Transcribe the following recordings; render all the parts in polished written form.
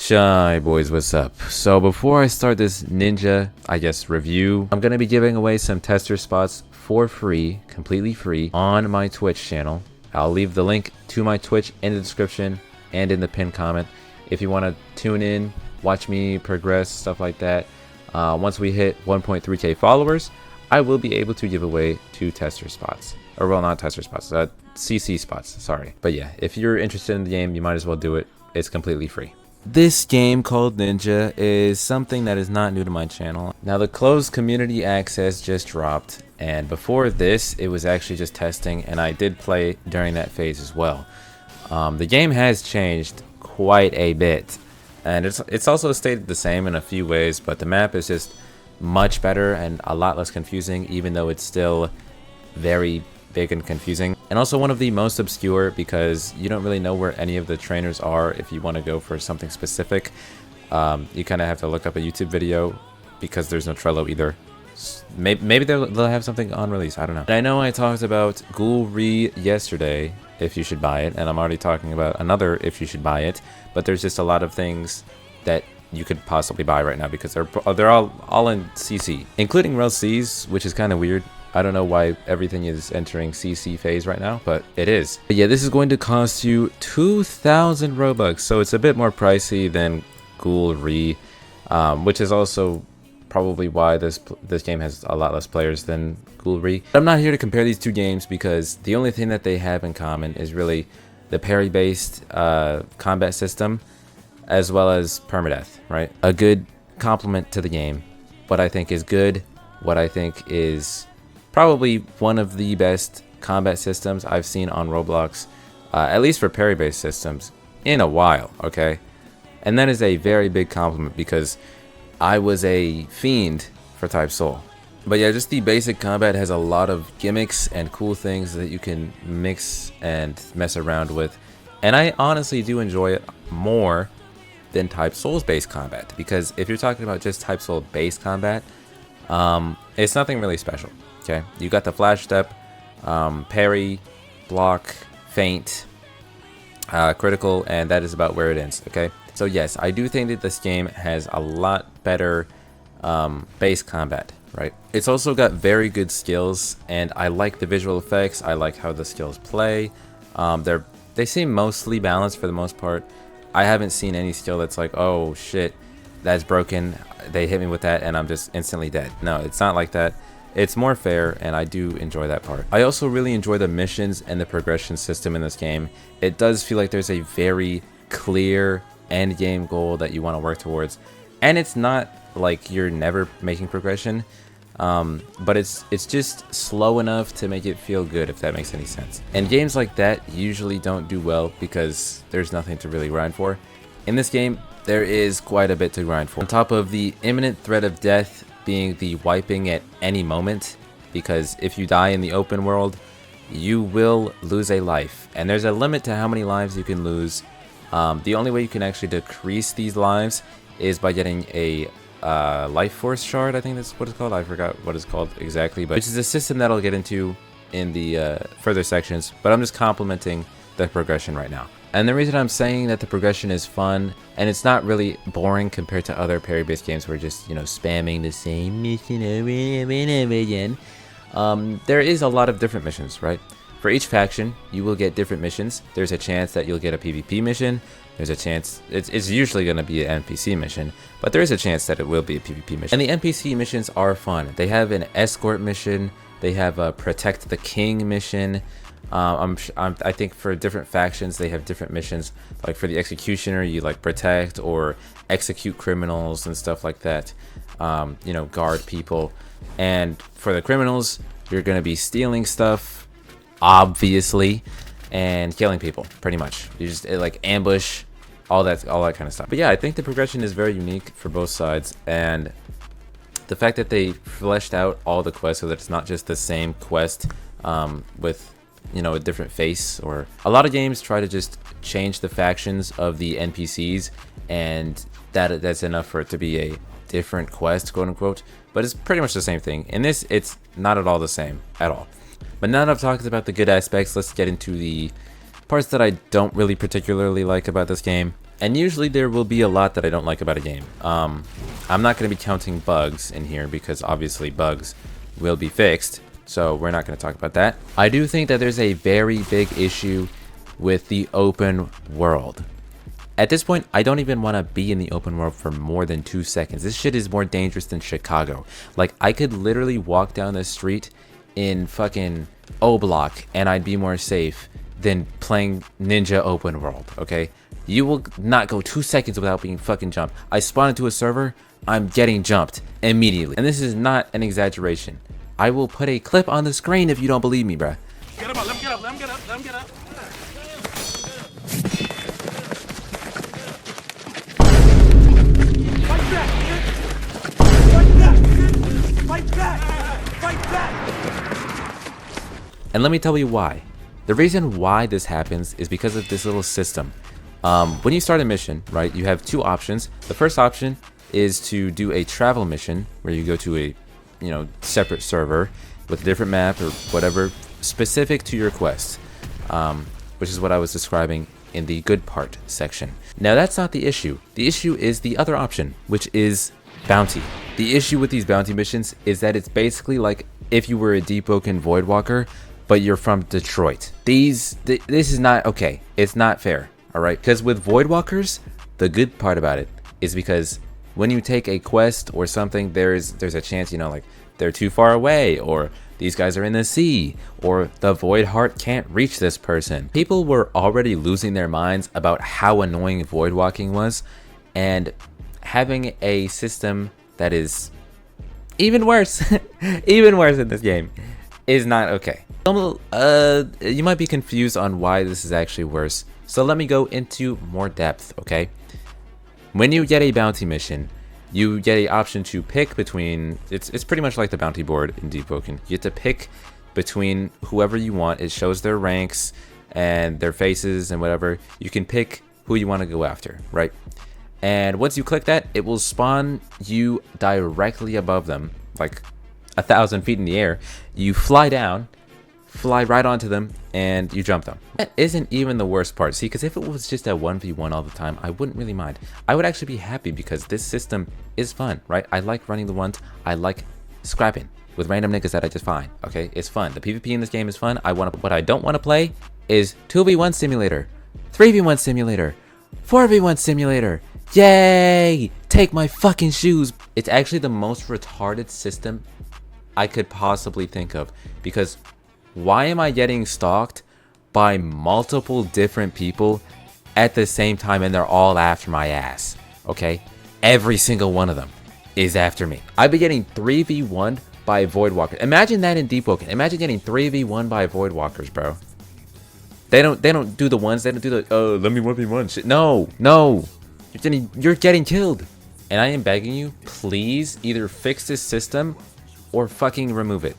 Shy boys, what's up? So before I start this ninja, I guess, review, I'm gonna be giving away some tester spots for free, completely free, on my Twitch channel. I'll leave the link to my Twitch in the description and in the pinned comment if you want to tune in, watch me progress, stuff like that. Once we hit 1.3k followers, I will be able to give away 2 tester spots. Or well, not tester spots, CC spots, sorry. But yeah, if you're interested in the game, you might as well do it. It's completely free. This game called Ninja is something that is not new to my channel. Now the closed community access just dropped, and before this it was actually just testing, and I did play during that phase as well. The game has changed quite a bit, and it's also stayed the same in a few ways, but the map is just much better and a lot less confusing, even though it's still very big and confusing, and also one of the most obscure because you don't really know where any of the trainers are. If you want to go for something specific, you kind of have to look up a YouTube video because there's no Trello either. Maybe they'll have something on release, I don't know. And I know I talked about Ghoul-Re yesterday, if you should buy it, and I'm already talking about another if you should buy it, but there's just a lot of things that you could possibly buy right now because they're all in CC, including Rel Cs, which is kind of weird. I don't know why everything is entering CC phase right now, but it is. But yeah, this is going to cost you 2,000 Robux, so it's a bit more pricey than Ghoul-Re, which is also probably why this game has a lot less players than Ghoul-Re. I'm not here to compare these two games because the only thing that they have in common is really the parry-based combat system, as well as permadeath, right? A good complement to the game. What I think is good, what I think is probably one of the best combat systems I've seen on Roblox, at least for parry-based systems, in a while, okay? And that is a very big compliment because I was a fiend for Type Soul. But yeah, just the basic combat has a lot of gimmicks and cool things that you can mix and mess around with. And I honestly do enjoy it more than Type Soul's based combat, because if you're talking about just Type Soul based combat, it's nothing really special. Okay, you got the flash step, parry, block, feint, critical, and that is about where it ends. Okay, so yes, I do think that this game has a lot better base combat, right? It's also got very good skills, and I like the visual effects. I like how the skills play. They seem mostly balanced for the most part. I haven't seen any skill that's like, oh shit, that's broken. They hit me with that, and I'm just instantly dead. No, it's not like that. It's more fair, and I do enjoy that part. I also really enjoy the missions and the progression system in this game. It does feel like there's a very clear end game goal that you want to work towards, and it's not like you're never making progression, but it's just slow enough to make it feel good, if that makes any sense. And games like that usually don't do well because there's nothing to really grind for. In this game, there is quite a bit to grind for. On top of the imminent threat of death being the wiping at any moment, because if you die in the open world, you will lose a life, and there's a limit to how many lives you can lose. The only way you can actually decrease these lives is by getting a life force shard. I think that's what it's called. I forgot what it's called exactly, but which is a system that I'll get into in the further sections, but I'm just complimenting the progression right now. And the reason I'm saying that the progression is fun and it's not really boring compared to other parry-based games where just, you know, spamming the same mission over and over again, there is a lot of different missions, right? For each faction, you will get different missions. There's a chance that you'll get a PvP mission. There's a chance, it's usually going to be an NPC mission, but there is a chance that it will be a PvP mission. And the NPC missions are fun. They have an escort mission. They have a protect the king mission. I think for different factions they have different missions. Like for the executioner, you like protect or execute criminals and stuff like that. You know, guard people. And for the criminals, you're gonna be stealing stuff, obviously, and killing people. Pretty much, you just like ambush, all that kind of stuff. But yeah, I think the progression is very unique for both sides, and the fact that they fleshed out all the quests so that it's not just the same quest with, you know, a different face. Or a lot of games try to just change the factions of the NPCs, and that's enough for it to be a different quest, quote unquote, but it's pretty much the same thing. In this, it's not at all the same at all. But now that I've talked about the good aspects, let's get into the parts that I don't really particularly like about this game. And usually there will be a lot that I don't like about a game. I'm not going to be counting bugs in here because obviously bugs will be fixed. So we're not going to talk about that. I do think that there's a very big issue with the open world. At this point, I don't even want to be in the open world for more than 2 seconds. This shit is more dangerous than Chicago. Like, I could literally walk down the street in fucking O-Block and I'd be more safe than playing Ninja open world, okay? You will not go 2 seconds without being fucking jumped. I spawn into a server, I'm getting jumped immediately. And this is not an exaggeration. I will put a clip on the screen if you don't believe me, bruh. Get him up, let him get up, let him get up, let him get up. Fight back, man! Fight back, man! Fight back! Fight back! And let me tell you why. The reason why this happens is because of this little system. When you start a mission, right, you have two options. The first option is to do a travel mission where you go to a, separate server with a different map or whatever specific to your quest, which is what I was describing in the good part section. Now that's not the issue. The issue is the other option, which is bounty. The issue with these bounty missions is that it's basically like if you were a Deepwoken Voidwalker, but you're from Detroit. This is not okay. It's not fair. All right, because with Voidwalkers, the good part about it is because when you take a quest or something, there's a chance, like they're too far away, or these guys are in the sea, or the Void Heart can't reach this person. People were already losing their minds about how annoying Voidwalking was, and having a system that is even worse, even worse in this game, is not okay. You might be confused on why this is actually worse. So let me go into more depth, okay? When you get a bounty mission, you get an option to pick between, it's pretty much like the bounty board in Deepwoken. You get to pick between whoever you want. It shows their ranks and their faces and whatever. You can pick who you want to go after, right? And once you click that, it will spawn you directly above them, like 1,000 feet in the air. You fly down, fly right onto them, and you jump them. That isn't even the worst part. See, because if it was just a 1v1 all the time, I wouldn't really mind. I would actually be happy because this system is fun, right? I like running the ones. I like scrapping with random niggas that I just find, okay? It's fun. The PvP in this game is fun. What I don't want to play is 2v1 simulator, 3v1 simulator, 4v1 simulator. Yay! Take my fucking shoes. It's actually the most retarded system I could possibly think of, because why am I getting stalked by multiple different people at the same time and they're all after my ass? Okay? Every single one of them is after me. I've been getting 3v1 by Voidwalkers. Imagine that in Deepwoken. Imagine getting 3v1 by Voidwalkers, bro. They don't do the ones, they don't do the, oh, let me 1v1 shit. No. You're getting killed. And I am begging you, please either fix this system or fucking remove it.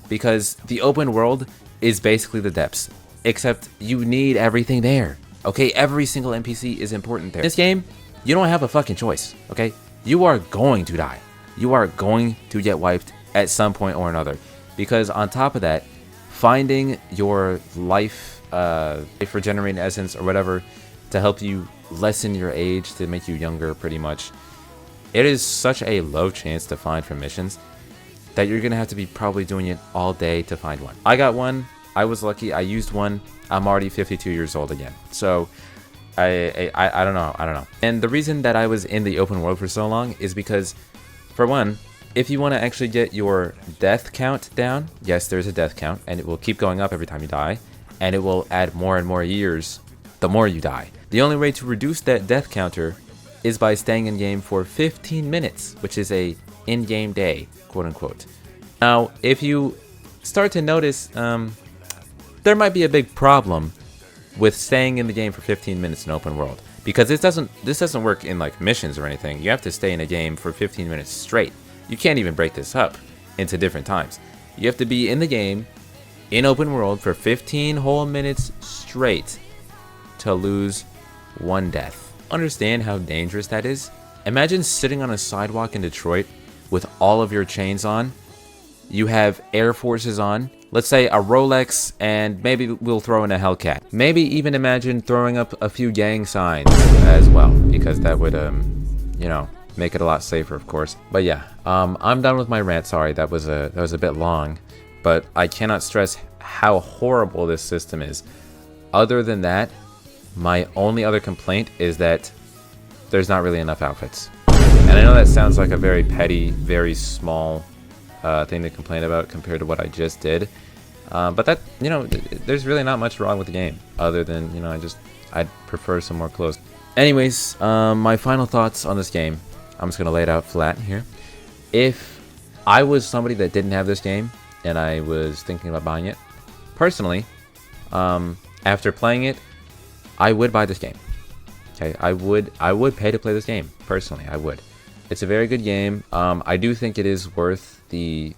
Because the open world is basically the depths, except you need everything there, okay? Every single NPC is important there. In this game, you don't have a fucking choice, okay? You are going to die. You are going to get wiped at some point or another. Because on top of that, finding your life regenerating essence or whatever to help you lessen your age, to make you younger pretty much, it is such a low chance to find from missions that you're gonna have to be probably doing it all day to find one. I got one. I was lucky. I used one. I'm already 52 years old again. So I don't know. And the reason that I was in the open world for so long is because, for one, if you want to actually get your death count down, yes, there's a death count, and it will keep going up every time you die, and it will add more and more years the more you die. The only way to reduce that death counter is by staying in game for 15 minutes, which is a in-game day, quote unquote. Now, if you start to notice, there might be a big problem with staying in the game for 15 minutes in open world, because this doesn't work in like missions or anything. You have to stay in a game for 15 minutes straight. You can't even break this up into different times. You have to be in the game in open world for 15 whole minutes straight to lose one death. Understand how dangerous that is? Imagine sitting on a sidewalk in Detroit with all of your chains on. You have Air Forces on. let's say a Rolex, and maybe we'll throw in a Hellcat. Maybe even imagine throwing up a few gang signs as well, because that would, you know, make it a lot safer, of course. But yeah, I'm done with my rant. Sorry, that was a bit long, but I cannot stress how horrible this system is. Other than that, my only other complaint is that there's not really enough outfits. And I know that sounds like a very petty, very small thing to complain about compared to what I just did. But that, you know, there's really not much wrong with the game other than, you know, I'd prefer some more clothes. Anyways, my final thoughts on this game. I'm just going to lay it out flat here. If I was somebody that didn't have this game and I was thinking about buying it, personally, after playing it, I would buy this game. Okay, I would pay to play this game. Personally, I would. It's a very good game. I do think it is worth the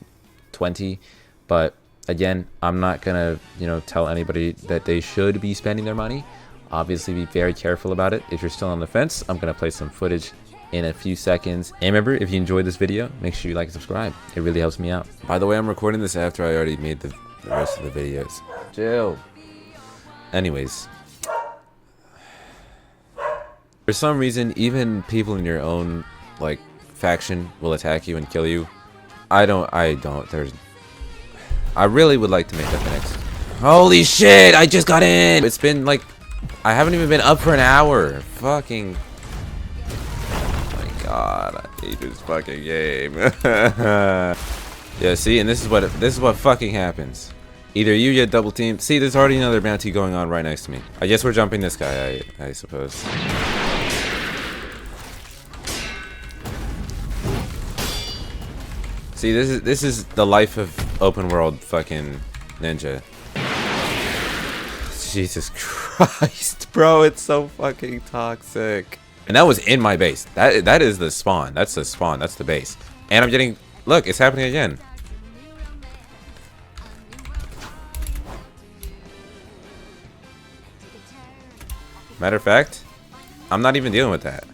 20, but again, I'm not gonna, you know, tell anybody that they should be spending their money. Obviously, be very careful about it. If you're still on the fence, I'm gonna play some footage in a few seconds. And remember, if you enjoyed this video, make sure you like and subscribe. It really helps me out. By the way, I'm recording this after I already made the rest of the videos. Chill. Anyways, for some reason, even people in your own like faction will attack you and kill you. I really would like to make that the next. Holy shit, I just got in. It's been like, I haven't even been up for an hour. Fucking, oh my god, I hate this fucking game. Yeah, see, and this is what fucking happens. Either you get double teamed. See, there's already another bounty going on right next to me. I guess we're jumping this guy, I suppose. See, this is the life of open world fucking ninja. Jesus Christ, bro, it's so fucking toxic. And that was in my base. That is the spawn. That's the spawn. That's the base. And I'm getting, look, it's happening again. Matter of fact, I'm not even dealing with that.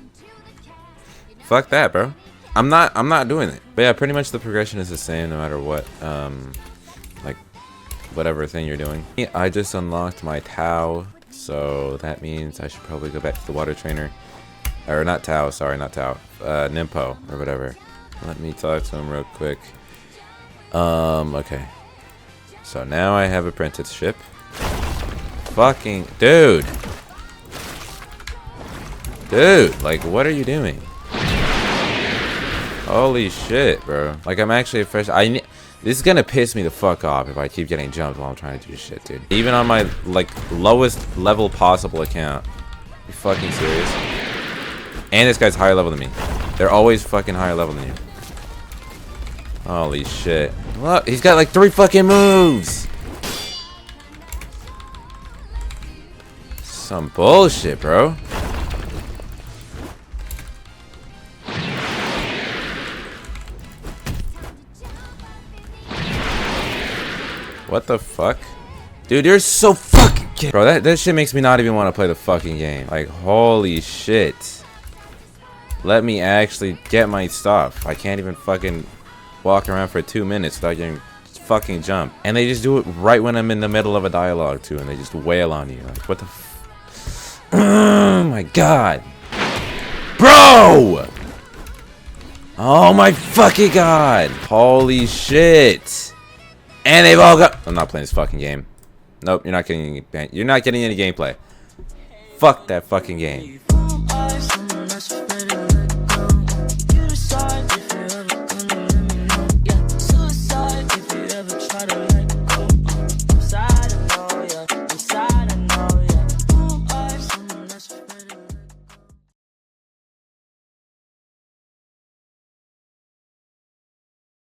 Fuck that, bro. I'm not doing it. But yeah, pretty much the progression is the same no matter what, like, whatever thing you're doing. I just unlocked my Tau, so that means I should probably go back to the water trainer. Or not Tau, sorry, not Tau. Nimpo, or whatever. Let me talk to him real quick. Okay. So now I have apprenticeship. Fucking, dude! Dude, like, what are you doing? Holy shit, bro. Like, I'm actually a fresh. This is gonna piss me the fuck off if I keep getting jumped while I'm trying to do shit, dude. Even on my, like, lowest level possible account. You fucking serious? And this guy's higher level than me. They're always fucking higher level than you. Holy shit. Look, he's got like 3 fucking moves. Some bullshit, bro. What the fuck? Dude, you're so fucking kidding. Bro, that shit makes me not even want to play the fucking game. Like, holy shit. Let me actually get my stuff. I can't even fucking walk around for 2 minutes without getting fucking jumped. And they just do it right when I'm in the middle of a dialogue, too. And they just wail on you. Like, what the oh my god. Bro! Oh my fucking god. Holy shit. And they've all got. I'm not playing this fucking game. Nope, you're not getting any gameplay. Fuck that fucking game.